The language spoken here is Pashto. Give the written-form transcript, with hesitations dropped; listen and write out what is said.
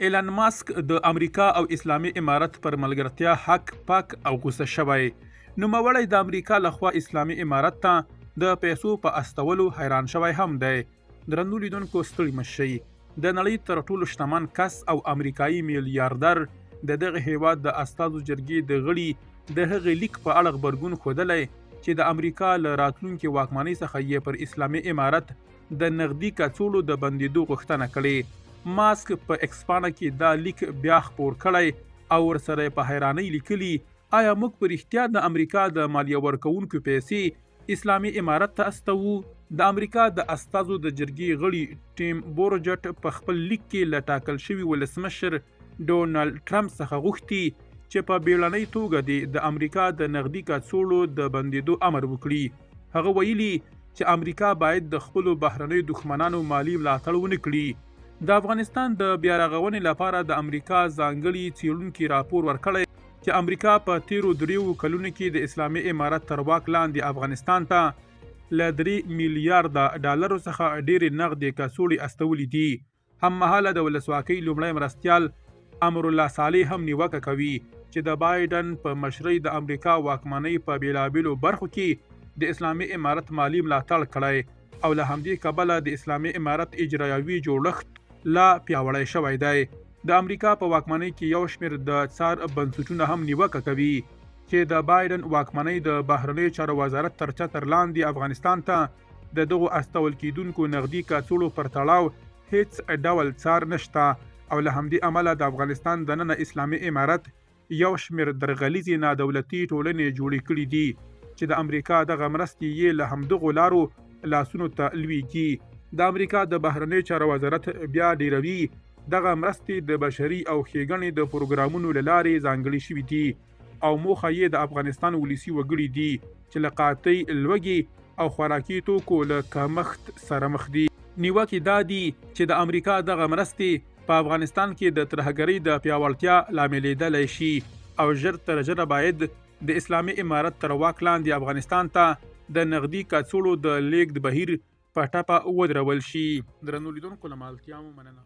ایلان ماسک د امریکا او اسلامي امارت پر ملګرتیا حق پاک او غوسه شوی. نوموړی د امریکا لخوا اسلامي امارت ته د پیسو په استولو حیران شوی هم دی. درنو لیدونکو ستړي مه شئ. د نړۍ تر ټولو شتمن کس او امریکایي میلیاردر د دغه هیواد د استازو جرګې د غړي د هغې لیک په اړه غبرګون ښودلی چې د امریکا له راتلونکې واکمنۍ څخه یې پر اسلامي امارت د نغدي کڅوړو د بندېدو غوښتنه کړې. ماسک په ایکس پاڼه کې دا لیک بیا خپور کړی او ورسره په حیرانۍ لیکلي، آیا موږ په رښتیا د امریکا د مالیه ورکوونکو پیسې اسلامي امارت ته استوو؟ د امریکا د استازو د جرګې غړي ټیم بورجټ په خپل لیک کې له ټاکل شوي ولسمشر ډونالډ ټرمپ څخه غوښتي چې په بیړنۍ توګه د امریکا د نغدي کڅوړو د بندېدو امر وکړي. هغه ویلي چې امریکا باید د خپلو بهرنیو دښمنانو مالي ملاتړ ونه کړي. د افغانستان د بیا رغونې لپاره د امریکا ځانګړي څیړونکي راپور ورکړی چې امریکا په تیرو 3 کلونو کې د اسلامي امارت تر واک لاندې افغانستان ته له 3 میلیارډ ډالرو څخه ډېرې نغدې کڅوړې استولې دي. هممهاله د ولسواکۍ لومړی مرستیال امرالله صالح هم نیوکه کوي چې د بایډن په مشرۍ د امریکا واکمنۍ په بیلابیلو برخو کې د اسلامي امارت مالی ملاتړ کړی او له همدې کبله د اسلامي امارت اجرایوي جوړښت لا پیاوړی شوی دی. د امریکا په واکمنۍ کې یو شمېر د څار بنسټونه هم نیوکه کوي چې د بایډن واکمنۍ د بهرنیو چارو وزارت تر چتر لاندې افغانستان ته د دغو استول کیدونکو نغدي کڅوړو پر تړاو هیڅ ډول څار نشته او له همدې امله د افغانستان دننه اسلامي امارت یو شمېر درغلیزې نادولتي ټولنې جوړې کړي دي چې د امریکا دغه مرستې یې له همدغو لارو لاسونو ته لویږي. د امریکا د بهرنیو چارو وزارت بیا ډیروي دغه مرستې د بشري او ښېګڼې د پروګرامونو له لارې ځانګړي شوي دي او موخه یې د افغانستان ولسي وګړي دي چې له قحطۍ، لوږې او خوراکي توکو له کمښت سره مخ دي. نیوکې دا دي چې د امریکا دغه مرستې په افغانستان کې د ترهګرۍ د پیاوړتیا لاملیدلی شي او ژر تر ژره باید د اسلامي امارت تر واک لاندې افغانستان ته د نغدي کڅوړو د لیږد بهیر په ټپه ودرول شي. درنو لیدونکو له مالتیا مو مننه.